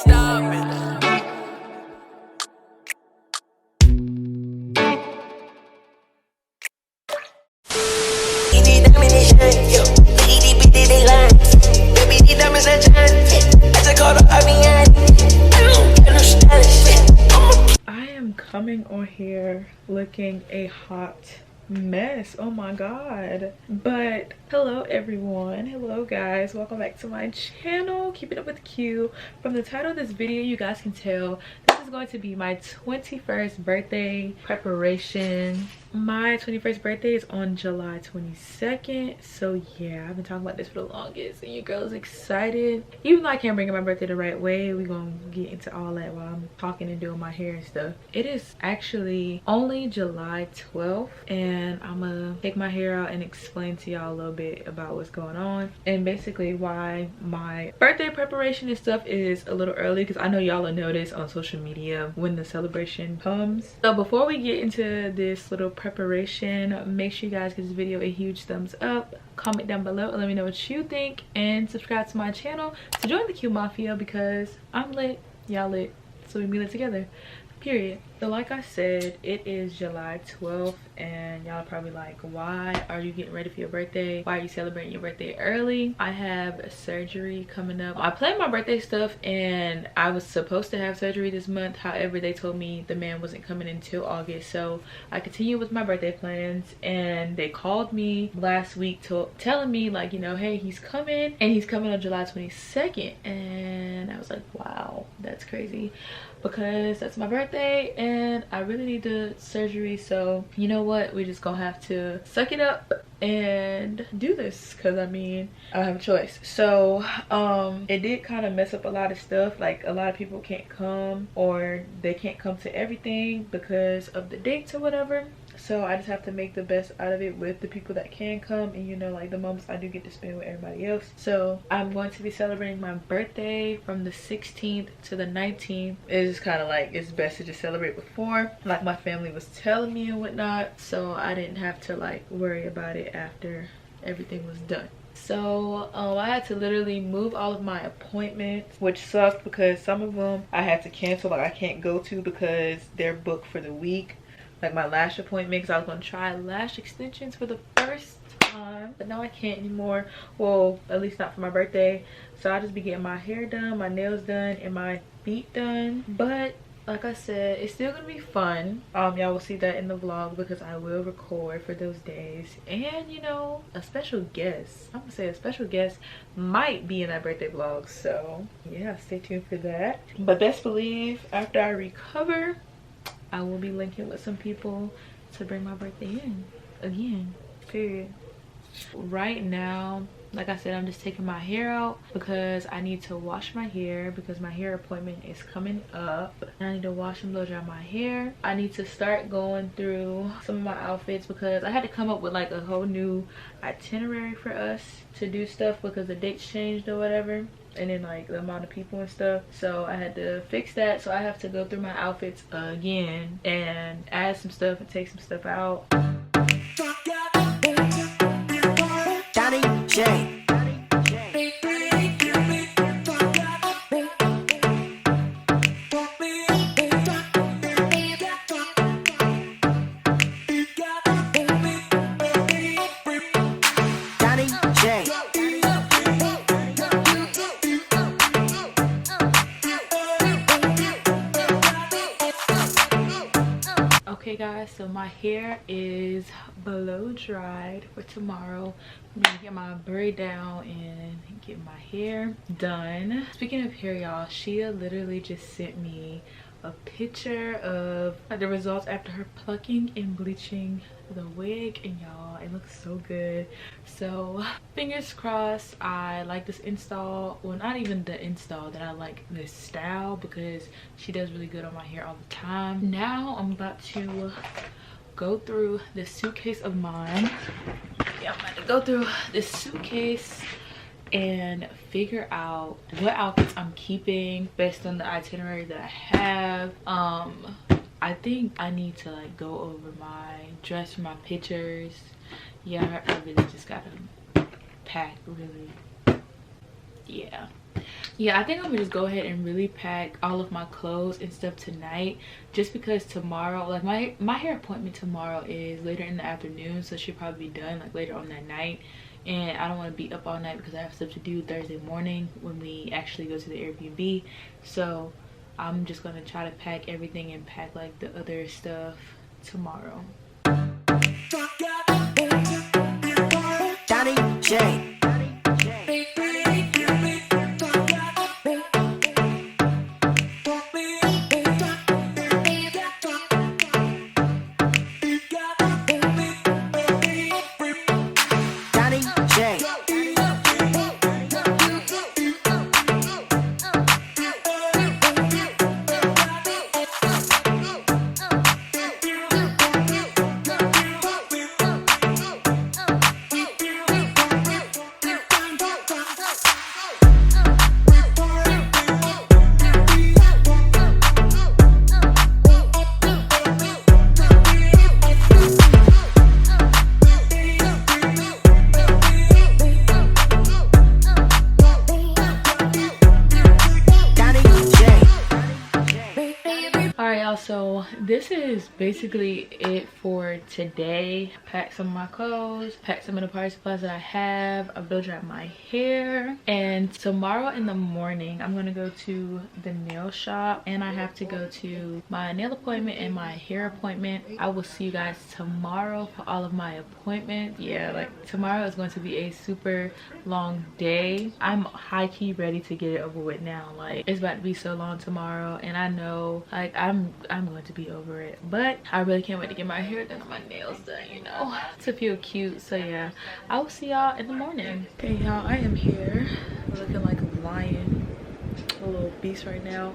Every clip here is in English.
stop it. I am coming on here looking a hot mess. Oh my god. But hello everyone, hello guys, welcome back to my channel, Keeping Up with Q. From the title of this video, you guys can tell this is going to be my 21st birthday preparation. My 21st birthday is on July 22nd, so yeah, I've been talking about this for the longest and your girl is excited. Even though I can't bring up my birthday the right way, we're gonna get into all that while I'm talking and doing my hair and stuff. It is actually only July 12th and I'm gonna take my hair out and explain to y'all a little bit about what's going on and basically why my birthday preparation and stuff is a little early, because I know y'all will notice on social media when the celebration comes. So before we get into this little preparation, make sure you guys give this video a huge thumbs up, comment down below and let me know what you think, and subscribe to my channel to join the Q Mafia, because I'm lit, y'all lit, so we be lit together, period. So like I said, it is July 12th and y'all are probably like, why are you getting ready for your birthday? Why are you celebrating your birthday early? I have surgery coming up. I planned my birthday stuff and I was supposed to have surgery this month. However, they told me the man wasn't coming until August, so I continued with my birthday plans, and they called me last week telling me, like, you know, hey, he's coming and he's coming on July 22nd. And I was like, wow, that's crazy, because that's my birthday and I really need the surgery. So you know what, we just gonna have to suck it up and do this, because I mean, I don't have a choice. So it did kind of mess up a lot of stuff. Like, a lot of people can't come, or they can't come to everything because of the dates or whatever. So I just have to make the best out of it with the people that can come, and you know, like the moments I do get to spend with everybody else. So I'm going to be celebrating my birthday from the 16th to the 19th. It's kind of like, it's best to just celebrate before, like my family was telling me and whatnot, so I didn't have to like worry about it after everything was done. So I had to literally move all of my appointments, which sucked because some of them I had to cancel, like I can't go to because they're booked for the week. Like my lash appointment, because I was going to try lash extensions for the first time, but now I can't anymore. Well, at least not for my birthday. So I'll just be getting my hair done, my nails done, and my feet done. But like I said, it's still gonna be fun. Y'all will see that in the vlog, because I will record for those days. And you know, a special guest, I'm gonna say a special guest might be in that birthday vlog, so yeah, stay tuned for that. But best believe, after I recover, I will be linking with some people to bring my birthday in again, period. Right now, like I said, I'm just taking my hair out because I need to wash my hair, because my hair appointment is coming up. And I need to wash and blow dry my hair. I need to start going through some of my outfits, because I had to come up with like a whole new itinerary for us to do stuff, because the dates changed or whatever, and then like the amount of people and stuff. So I had to fix that. So I have to go through my outfits again and add some stuff and take some stuff out. Okay guys, so my hair is blow dried for tomorrow. I'm gonna get my braid down and get my hair done. Speaking of hair, y'all, Shia literally just sent me a picture of the results after her plucking and bleaching the wig, and y'all, it looks so good. So fingers crossed I like this install. Well, not even the install, that I like this style, because she does really good on my hair all the time. Now I'm about to go through this suitcase of mine. Yeah, I'm about to go through this suitcase and figure out what outfits I'm keeping based on the itinerary that I have. I think I need to like go over my dress for my pictures. Yeah, I really just gotta pack, really. Yeah, Yeah, I think I'm gonna just go ahead and really pack all of my clothes and stuff tonight, just because tomorrow, like my hair appointment tomorrow is later in the afternoon, so she'll probably be done like later on that night, and I don't want to be up all night because I have stuff to do Thursday morning when we actually go to the Airbnb. So I'm just gonna try to pack everything and pack like the other stuff tomorrow. Donnie J. So this is basically it for today. Packed some of my clothes, packed some of the party supplies that I have. I blow dried my hair, and tomorrow in the morning I'm gonna go to the nail shop, and I have to go to my nail appointment and my hair appointment. I will see you guys tomorrow for all of my appointments. Yeah, like tomorrow is going to be a super long day. I'm high-key ready to get it over with now. Like, it's about to be so long tomorrow, and I know like I'm going to be over it, but I really can't wait to get my hair done and my nails done, you know, to feel cute. So yeah, I will see y'all in the morning. Okay y'all, I am here looking like a lion, a little beast right now.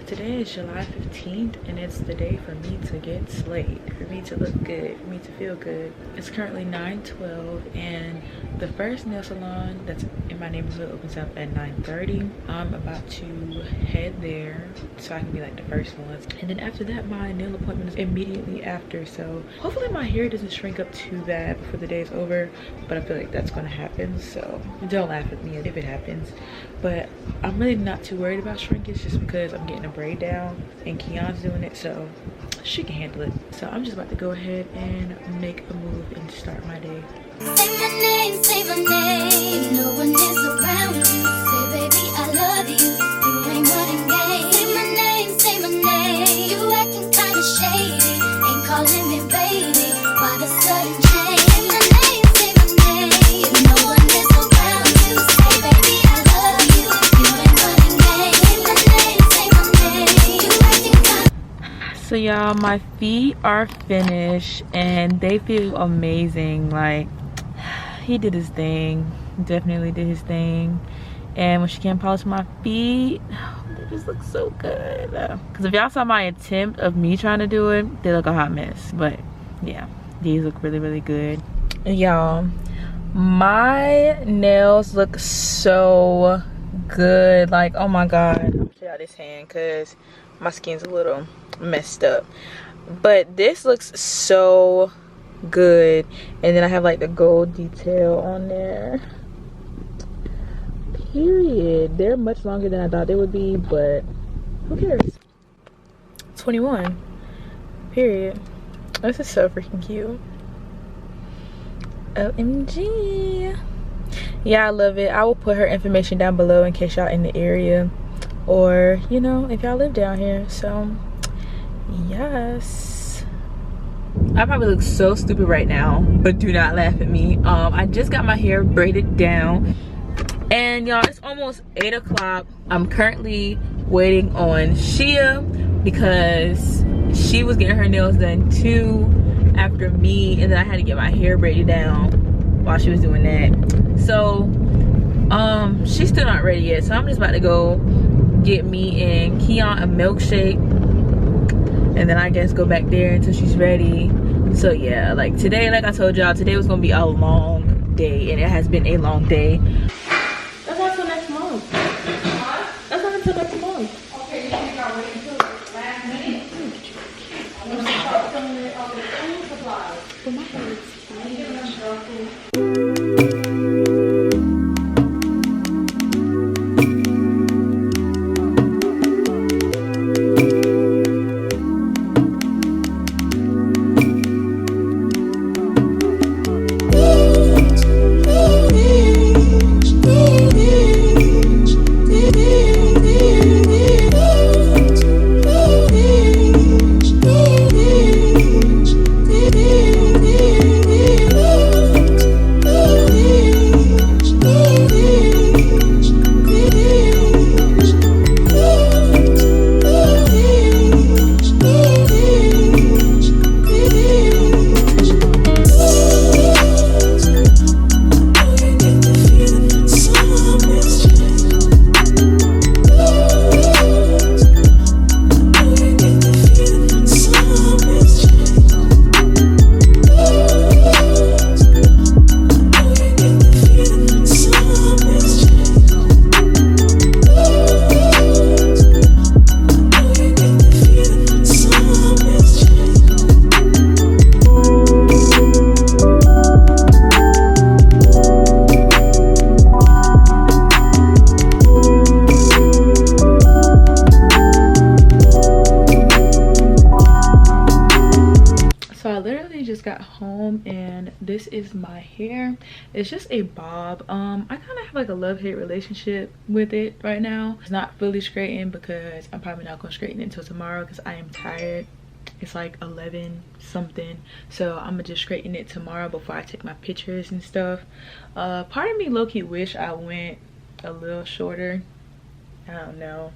Today is July 15th, and it's the day for me to get slayed, for me to look good, for me to feel good. It's currently 9:12, and the first nail salon that's in my neighborhood opens up at 9:30. I'm about to head there so I can be like the first ones, and then after that my nail appointment is immediately after. So hopefully my hair doesn't shrink up too bad before the day is over, but I feel like that's gonna happen, so don't laugh at me if it happens. But I'm really not too worried about shrinkage, just because I'm getting a braid down and Keon's doing it, so she can handle it. So I'm just about to go ahead and make a move and start my day. Say my name, no one is around you. Say baby I love you, you ain't running game. Say my name, you acting kinda shady, ain't calling me baby, why the sudden change? Say my name, no one is around you. Say baby I love you, you ain't running game. Say my name, you acting kinda. So y'all, my feet are finished and they feel amazing. Like, he did his thing, definitely did his thing. And when she came polish my feet, they just look so good. Because if y'all saw my attempt of me trying to do it, they look a hot mess. But yeah, these look really, really good. Y'all, my nails look so good. Like, oh my God. I'll show y'all this hand because my skin's a little messed up. But this looks so good, and then I have like the gold detail on there. Period. They're much longer than I thought they would be, but who cares? 21. Period. This is so freaking cute. OMG. Yeah, I love it. I will put her information down below in case y'all in the area, or you know, if y'all live down here. So yes, I probably look so stupid right now, but do not laugh at me. I just got my hair braided down, and y'all, it's almost 8 o'clock. I'm currently waiting on Shia because she was getting her nails done too after me, and then I had to get my hair braided down while she was doing that. So she's still not ready yet, so I'm just about to go get me and Keon a milkshake, and then I guess go back there until she's ready. So yeah, like today, like I told y'all, today was gonna be a long day, and it has been a long day. That's not until next month. That's not until next month. Okay, you think I'll wait until last minute? I'm gonna start filling it on the cleaning supplies. For my hair is clean. got home and this is my hair. It's just a bob. I kind of have like a love-hate relationship with it right now. It's not fully straightened because I'm probably not gonna straighten it until tomorrow because I am tired. It's like 11 something, so I'm gonna just straighten it tomorrow before I take my pictures and stuff. Part of me low-key wish I went a little shorter. I don't know,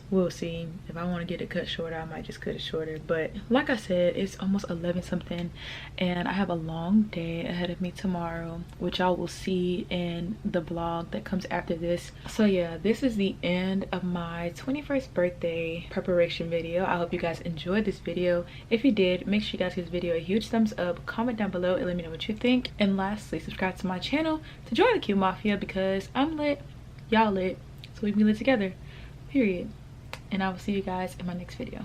we'll see. If I want to get it cut shorter, I might just cut it shorter. But like I said, it's almost 11 something and I have a long day ahead of me tomorrow, which y'all will see in the vlog that comes after this. So yeah, this is the end of my 21st birthday preparation video. I hope you guys enjoyed this video. If you did, make sure you guys give this video a huge thumbs up, comment down below and let me know what you think, and lastly, subscribe to my channel to join the Cute Mafia because I'm lit, y'all lit, so we can be lit together, period. And I will see you guys in my next video.